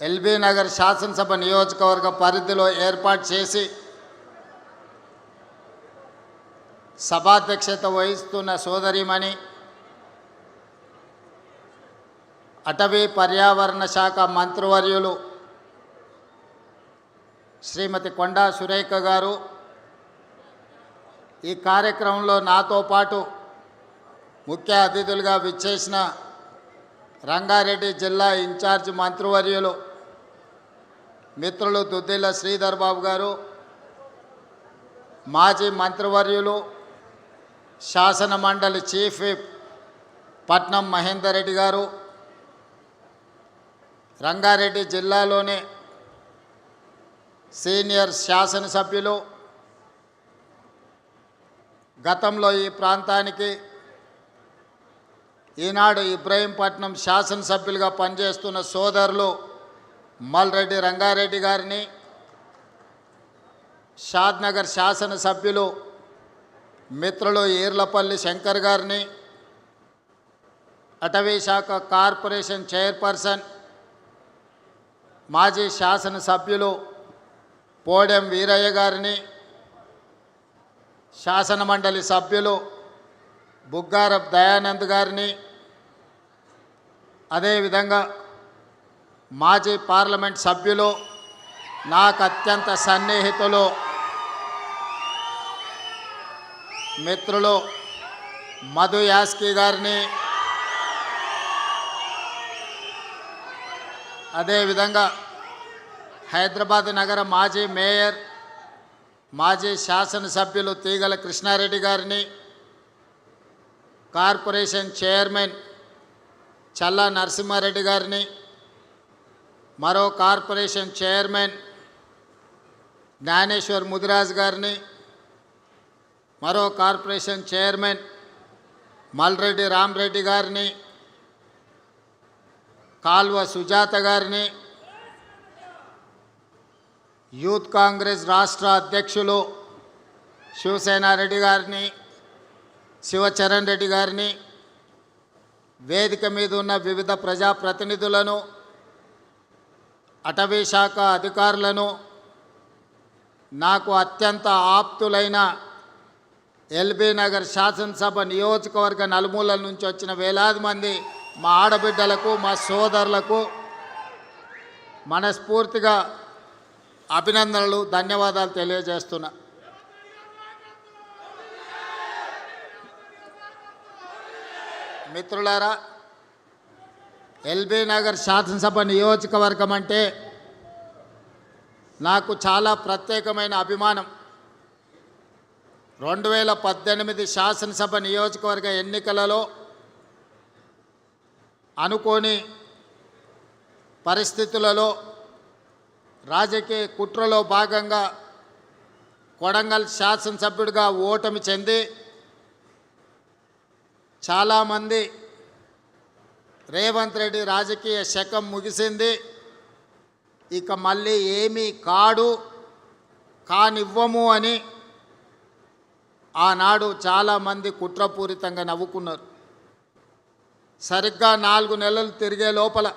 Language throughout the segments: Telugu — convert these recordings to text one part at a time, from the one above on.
ఎల్బీ నగర్ శాసనసభ నియోజకవర్గ పరిధిలో ఏర్పాటు చేసి సభాధ్యక్షత వహిస్తున్న సోదరిమణి అటవీ పర్యావరణ శాఖ మంత్రివర్యులు శ్రీమతి కొండా సురేఖ గారు ఈ కార్యక్రమంలో నాతో పాటు ముఖ్య అతిథులుగా విచ్చేసిన రంగారెడ్డి జిల్లా ఇన్ఛార్జ్ మంత్రివర్యులు మిత్రులు దుద్దిల్ల శ్రీధర్ బాబు గారు, మాజీ మంత్రివర్యులు శాసన మండలి చీఫ్ విప్ పట్నం మహేందర్ రెడ్డి గారు, రంగారెడ్డి జిల్లాలోని సీనియర్ శాసనసభ్యులు, గతంలో ఈ ప్రాంతానికి ఈనాడు ఇబ్రహీంపట్నం శాసనసభ్యులుగా పనిచేస్తున్న సోదరులు మల్రెడ్డి రంగారెడ్డి గారిని, షాద్నగర్ శాసనసభ్యులు మిత్రులు ఈర్లపల్లి శంకర్ గారిని, అటవీ శాఖ కార్పొరేషన్ చైర్పర్సన్ మాజీ శాసనసభ్యులు పోడెం వీరయ్య గారిని, శాసనమండలి సభ్యులు బుగ్గారప్ దయానంద్ గారిని, అదేవిధంగా మాజీ పార్లమెంట్ సభ్యులు నాకు అత్యంత సన్నిహితులు మిత్రులు మధు యాస్కి గారిని, అదేవిధంగా హైదరాబాద్ నగర మాజీ మేయర్ మాజీ శాసనసభ్యులు తీగల కృష్ణారెడ్డి గారిని, కార్పొరేషన్ చైర్మన్ చల్లా నరసింహారెడ్డి గారిని, మరో కార్పొరేషన్ చైర్మన్ జ్ఞానేశ్వర్ ముదిరాజ్ గారిని, మరో కార్పొరేషన్ చైర్మన్ మల్రెడ్డి రామరెడ్డి గారిని, కాల్వ సుజాత గారిని, యూత్ కాంగ్రెస్ రాష్ట్ర అధ్యక్షులు శివసేనారెడ్డి గారిని, శివచరణ్ రెడ్డి గారిని, వేదిక మీద ఉన్న వివిధ ప్రజాప్రతినిధులను, అటవీ శాఖ అధికారులను, నాకు అత్యంత ఆప్తులైన ఎల్బీ నగర్ శాసనసభ నియోజకవర్గ నలుమూలల నుంచి వచ్చిన వేలాది మంది మా ఆడబిడ్డలకు, మా సోదరులకు మనస్ఫూర్తిగా అభినందనలు, ధన్యవాదాలు తెలియజేస్తున్నా. మిత్రులారా, ఎల్బీ నగర్ శాసనసభ నియోజకవర్గం అంటే నాకు చాలా ప్రత్యేకమైన అభిమానం. 2018 శాసనసభ నియోజకవర్గ ఎన్నికలలో అనుకోని పరిస్థితులలో రాజకీయ కుట్రలో భాగంగా కొడంగల్ శాసనసభ్యుడిగా ఓటమి చెంది చాలామంది రేవంత్ రెడ్డి రాజకీయ శకం ముగిసింది, ఇక మళ్ళీ ఏమీ కానివ్వము అని ఆనాడు చాలామంది కుట్రపూరితంగా నవ్వుకున్నారు. సరిగ్గా 4 నెలలు తిరిగే లోపల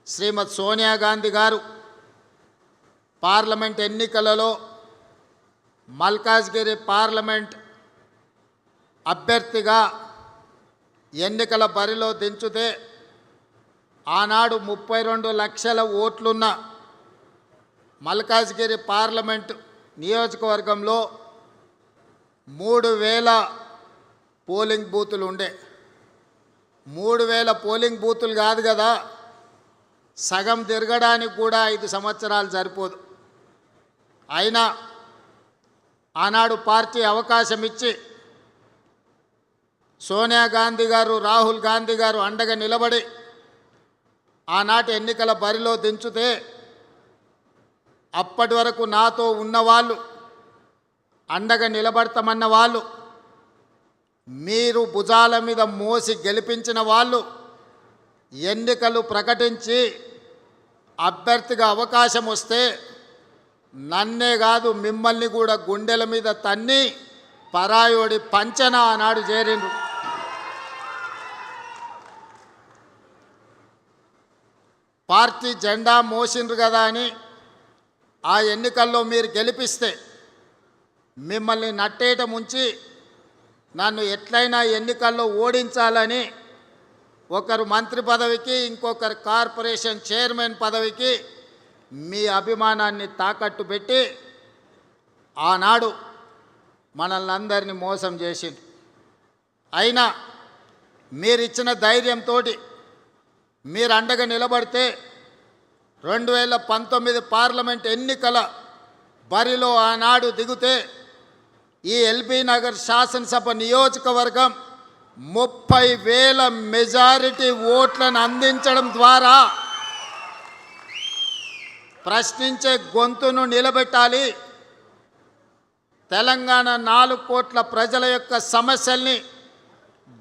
శ్రీమతి సోనియా గాంధీ గారు పార్లమెంట్ ఎన్నికలలో మల్కాజ్గిరి పార్లమెంట్ అభ్యర్థిగా ఎన్నికల బరిలో దించితే ఆనాడు 32 లక్షల ఓట్లున్న మల్కాజ్గిరి పార్లమెంట్ నియోజకవర్గంలో 3000 పోలింగ్ బూతులు ఉండే. 3000 పోలింగ్ బూతులు కాదు కదా, సగం తిరగడానికి కూడా 5 సంవత్సరాలు సరిపోదు. అయినా ఆనాడు పార్టీ అవకాశం ఇచ్చి సోనియా గాంధీ గారు, రాహుల్ గాంధీ గారు అండగా నిలబడి ఆనాటి ఎన్నికల బరిలో దించితే అప్పటి వరకు నాతో ఉన్నవాళ్ళు, అండగా నిలబడతామన్న వాళ్ళు, మీరు భుజాల మీద మోసి గెలిపించిన వాళ్ళు ఎన్నికలు ప్రకటించి అభ్యర్థిగా అవకాశం వస్తే నన్నే కాదు మిమ్మల్ని కూడా గుండెల మీద తన్ని పరాయోడి పంచన ఆనాడు చేరిండ్రు. పార్టీ జెండా మోసిండ్రు కదా అని ఆ ఎన్నికల్లో మీరు గెలిపిస్తే మిమ్మల్ని నట్టేట ముంచి నన్ను ఎట్లయినా ఎన్నికల్లో ఓడించాలని ఒకరు మంత్రి పదవికి ఇంకొకరు కార్పొరేషన్ చైర్మన్ పదవికి మీ అభిమానాన్ని తాకట్టు పెట్టి ఆనాడు మనల్ని అందరినీ మోసం చేసింది. అయినా మీరిచ్చిన ధైర్యంతో మీరు అండగా నిలబడితే 2019 పార్లమెంట్ ఎన్నికల బరిలో ఆనాడు దిగితే ఈ ఎల్బీ నగర్ శాసనసభ నియోజకవర్గం 30,000 మెజారిటీ ఓట్లను అందించడం ద్వారా ప్రశ్నించే గొంతును నిలబెట్టాలి. తెలంగాణ 4 కోట్ల ప్రజల యొక్క సమస్యల్ని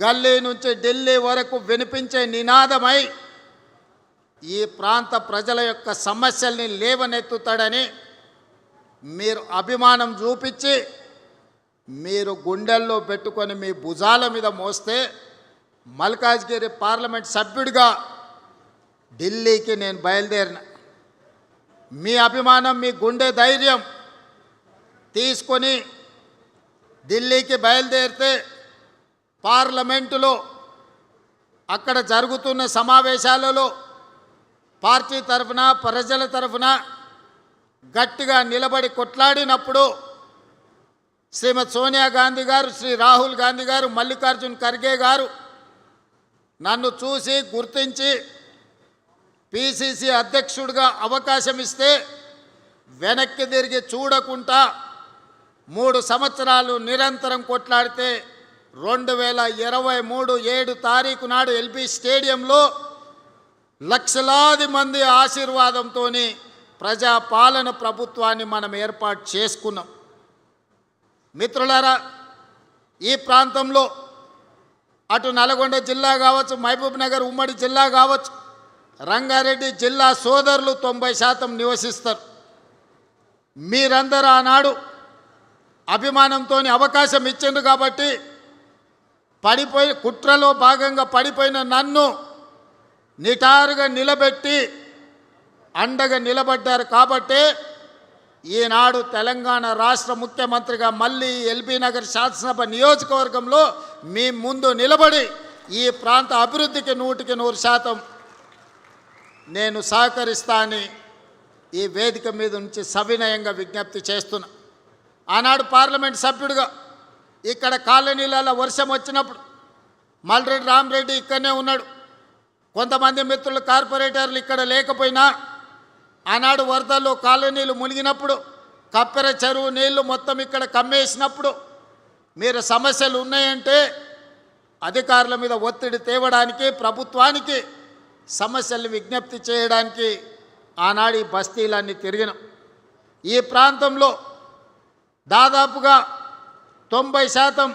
గల్లీ నుంచి ఢిల్లీ వరకు వినిపించే నినాదమై ఈ ప్రాంత ప్రజల యొక్క సమస్యల్ని లేవనెత్తుతాడని మీరు అభిమానం చూపించి మీరు గుండెల్లో పెట్టుకొని మీ భుజాల మీద మోస్తే మల్కాజ్గిరి పార్లమెంట్ సభ్యుడిగా ఢిల్లీకి నేను బయలుదేరిన. మీ అభిమానం, మీ గుండె ధైర్యం తీసుకొని ఢిల్లీకి బయలుదేరితే పార్లమెంటులో అక్కడ జరుగుతున్న సమావేశాలలో పార్టీ తరఫున ప్రజల తరఫున గట్టిగా నిలబడి కొట్లాడినప్పుడు శ్రీమతి సోనియా గాంధీ గారు, శ్రీ రాహుల్ గాంధీ గారు, మల్లికార్జున్ ఖర్గే గారు నన్ను చూసి గుర్తించి పిసిసి అధ్యక్షుడిగా అవకాశం ఇస్తే వెనక్కి తిరిగి చూడకుండా 3 సంవత్సరాలు నిరంతరం కొట్లాడితే 2023 7 తారీఖు నాడు ఎల్బీ స్టేడియంలో లక్షలాది మంది ఆశీర్వాదంతో ప్రజాపాలన ప్రభుత్వాన్ని మనం ఏర్పాటు చేసుకున్నాం. మిత్రులారా, ఈ ప్రాంతంలో అటు నల్గొండ జిల్లా కావచ్చు, మహబూబ్ నగర్ ఉమ్మడి జిల్లా కావచ్చు, రంగారెడ్డి జిల్లా సోదరులు 90% నివసిస్తారు. మీరందరూ ఆనాడు అభిమానంతో అవకాశం ఇచ్చిండ్రు కాబట్టి కుట్రలో భాగంగా పడిపోయిన నన్ను నిటారుగా నిలబెట్టి అండగా నిలబడ్డారు. కాబట్టి ఈనాడు తెలంగాణ రాష్ట్ర ముఖ్యమంత్రిగా మళ్ళీ ఎల్బీ నగర్ శాసనసభ నియోజకవర్గంలో మీ ముందు నిలబడి ఈ ప్రాంత అభివృద్ధికి 100% నేను సహకరిస్తానని ఈ వేదిక మీద నుంచి సవినయంగా విజ్ఞప్తి చేస్తున్నా. ఆనాడు పార్లమెంట్ సభ్యుడిగా ఇక్కడ కాలనీలలో వర్షం వచ్చినప్పుడు మల్రెడ్డి రామరెడ్డి ఇక్కడనే ఉన్నాడు. కొంతమంది మిత్రులు కార్పొరేటర్లు ఇక్కడ లేకపోయినా ఆనాడు వరదల్లో కాలనీలు మునిగినప్పుడు కప్పెర చెరువు నీళ్లు మొత్తం ఇక్కడ కమ్మేసినప్పుడు మీరు సమస్యలు ఉన్నాయంటే అధికారుల మీద ఒత్తిడి తేవడానికి, ప్రభుత్వానికి సమస్యల్ని విజ్ఞప్తి చేయడానికి ఆనాడు ఈ బస్తీలన్నీ తిరిగినాం. ఈ ప్రాంతంలో దాదాపుగా 90%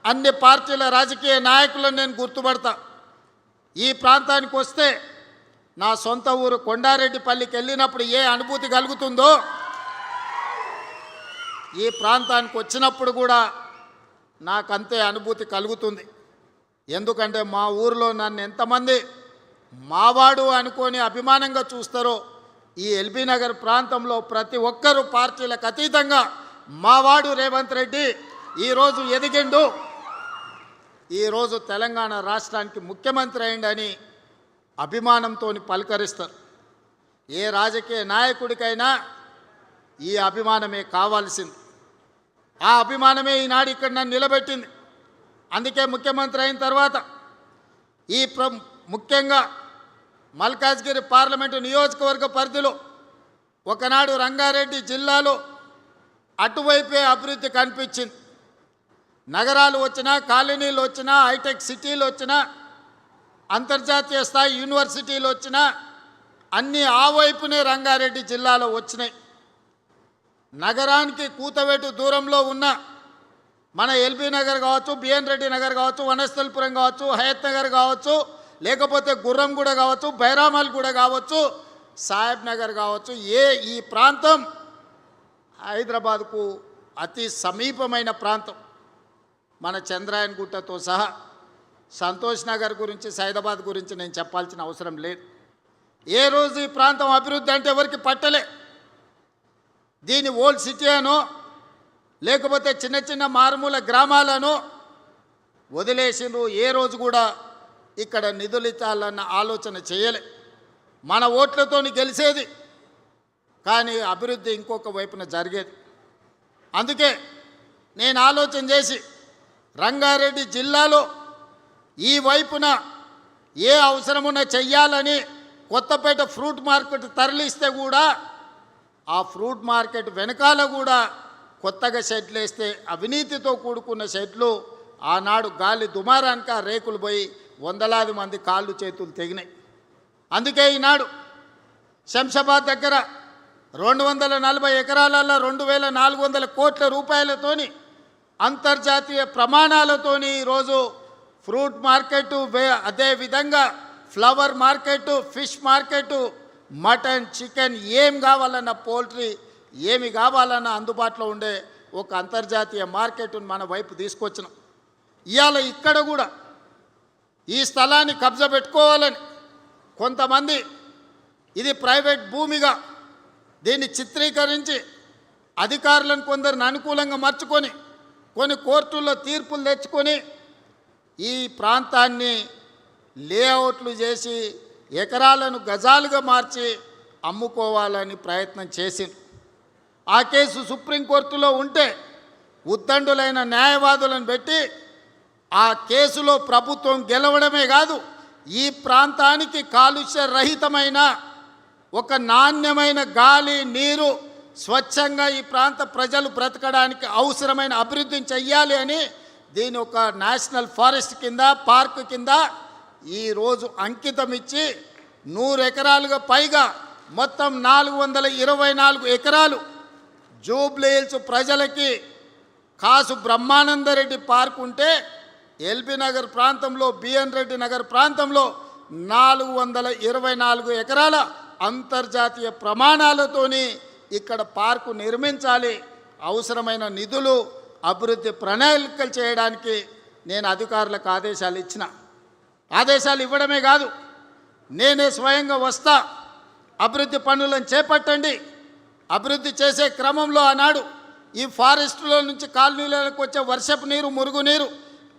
అన్ని పార్టీల రాజకీయ నాయకులను నేను గుర్తుపడతా. ఈ ప్రాంతానికి వస్తే నా సొంత ఊరు కొండారెడ్డిపల్లికి వెళ్ళినప్పుడు ఏ అనుభూతి కలుగుతుందో ఈ ప్రాంతానికి వచ్చినప్పుడు కూడా నాకంతే అనుభూతి కలుగుతుంది. ఎందుకంటే మా ఊరిలో నన్ను ఎంతమంది మావాడు అనుకొని అభిమానంగా చూస్తారో ఈ ఎల్బీ నగర్ ప్రాంతంలో ప్రతి ఒక్కరూ పార్టీలకు అతీతంగా మావాడు రేవంత్ రెడ్డి ఈరోజు ఎదిగిండు, ఈరోజు తెలంగాణ రాష్ట్రానికి ముఖ్యమంత్రి అయిండని అభిమానంతో పలకరిస్తారు. ఏ రాజకీయ నాయకుడికైనా ఈ అభిమానమే కావాల్సింది. ఆ అభిమానమే ఈనాడు ఇక్కడ నన్ను నిలబెట్టింది. అందుకే ముఖ్యమంత్రి అయిన తర్వాత ఈ ముఖ్యంగా మల్కాజ్గిరి పార్లమెంటు నియోజకవర్గ పరిధిలో ఒకనాడు రంగారెడ్డి జిల్లాలో అటువైపే అభివృద్ధి కనిపించింది. నగరాలు వచ్చినా, కాలనీలు వచ్చినా, హైటెక్ సిటీలు వచ్చినా, అంతర్జాతీయ స్థాయి యూనివర్సిటీలు వచ్చినా అన్నీ ఆ వైపునే రంగారెడ్డి జిల్లాలో వచ్చినాయి. నగరానికి కూతవేటు దూరంలో ఉన్న మన ఎల్బీ నగర్ కావచ్చు, బిఎన్ రెడ్డి నగర్ కావచ్చు, వనస్థలిపురం కావచ్చు, హయత్ నగర్ కావచ్చు, లేకపోతే గుర్రంగూడ కావచ్చు, బైరామల్గూడ కావచ్చు, సాహెబ్ నగర్ కావచ్చు, ఈ ప్రాంతం హైదరాబాద్కు అతి సమీపమైన ప్రాంతం. మన చంద్రాయన్ గుట్టతో సహా సంతోష్ నగర్ గురించి, సైదాబాద్ గురించి నేను చెప్పాల్సిన అవసరం లేదు. ఏ రోజు ఈ ప్రాంతం అభివృద్ధి అంటే ఎవరికి పట్టలే. దీని ఓల్డ్ సిటీ అనో లేకపోతే చిన్న చిన్న మారుమూల గ్రామాలను వదిలేసిండ్రు. ఏ రోజు కూడా ఇక్కడ నిధులు ఇచ్చాలన్న ఆలోచన చేయలే. మన ఓట్లతోని గెలిచేది, కానీ అభివృద్ధి ఇంకొక వైపున జరిగేది. అందుకే నేను ఆలోచన చేసి రంగారెడ్డి జిల్లాలో ఈ వైపున ఏ అవసరమున్న చెయ్యాలని కొత్తపేట ఫ్రూట్ మార్కెట్ తరలిస్తే కూడా ఆ ఫ్రూట్ మార్కెట్ వెనకాల కూడా కొత్తగా షెడ్లు వేస్తే అవినీతితో కూడుకున్న షెడ్లు ఆనాడు గాలి దుమారానికి ఆ రేకులు పోయి వందలాది మంది కాళ్ళు చేతులు తెగినాయి. అందుకే ఈనాడు శంషాబాద్ దగ్గర 240 ఎకరాలలో 2400 కోట్ల రూపాయలతోని అంతర్జాతీయ ప్రమాణాలతోని ఈరోజు ఫ్రూట్ మార్కెట్, అదేవిధంగా flower market, fish market, mutton, chicken ఏం కావాలన్నా, పోల్ట్రీ ఏమి కావాలన్నా అందుబాటులో ఉండే ఒక అంతర్జాతీయ మార్కెట్ను మన వైపు తీసుకొచ్చినాం. ఇవాళ ఇక్కడ కూడా ఈ స్థలాన్ని కబ్జా పెట్టుకోవాలని కొంతమంది ఇది ప్రైవేట్ భూమిగా దీన్ని చిత్రీకరించి అధికారులను కొందరిని అనుకూలంగా మార్చుకొని కొన్ని కోర్టుల్లో తీర్పులు తెచ్చుకొని ఈ ప్రాంతాన్ని లేఅవుట్లు చేసి ఎకరాలను గజాలుగా మార్చి అమ్ముకోవాలని ప్రయత్నం చేసింది. ఆ కేసు సుప్రీంకోర్టులో ఉంటే ఉద్దండులైన న్యాయవాదులను పెట్టి ఆ కేసులో ప్రభుత్వం గెలవడమే కాదు, ఈ ప్రాంతానికి కాలుష్య రహితమైన ఒక నాణ్యమైన గాలి, నీరు, స్వచ్ఛంగా ఈ ప్రాంత ప్రజలు బ్రతకడానికి అవసరమైన అభివృద్ధిని చెయ్యాలి అని దీని ఒక నేషనల్ ఫారెస్ట్ కింద, పార్క్ కింద ఈరోజు అంకితం ఇచ్చి 100 ఎకరాలుగా పైగా మొత్తం 424 ఎకరాలు జూబ్లీ హిల్స్ ప్రజలకి కాసు బ్రహ్మానందరెడ్డి పార్క్ ఉంటే ఎల్బీ నగర్ ప్రాంతంలో, బిఎన్ రెడ్డి నగర్ ప్రాంతంలో 424 ఎకరాల అంతర్జాతీయ ప్రమాణాలతోని ఇక్కడ పార్కు నిర్మించాలి. అవసరమైన నిధులు, అభివృద్ధి ప్రణాళికలు చేయడానికి నేను అధికారులకు ఆదేశాలు ఇచ్చిన. ఆదేశాలు ఇవ్వడమే కాదు, నేనే స్వయంగా వస్తా, అభివృద్ధి పనులను చేపట్టండి. అభివృద్ధి చేసే క్రమంలో ఆనాడు ఈ ఫారెస్టులో నుంచి కాలనీలకు వచ్చే వర్షపు నీరు, మురుగునీరు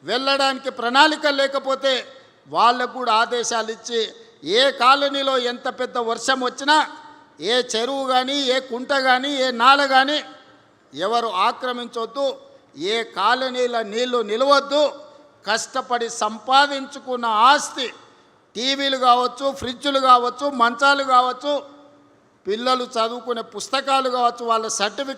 వెళ్ళడానికి ప్రణాళిక లేకపోతే వాళ్ళకు కూడా ఆదేశాలు ఇచ్చి ఏ కాలనీలో ఎంత పెద్ద వర్షం వచ్చినా ఏ చెరువు కానీ, ఏ కుంట కానీ, ఏ నాల కానీ ఎవరు ఆక్రమించొద్దు, ఏ కాలనీల నీళ్లు నిలవద్దు. కష్టపడి సంపాదించుకున్న ఆస్తి, టీవీలు కావచ్చు, ఫ్రిడ్జులు కావచ్చు, మంచాలు కావచ్చు, పిల్లలు చదువుకునే పుస్తకాలు కావచ్చు, వాళ్ళ సర్టిఫికేట్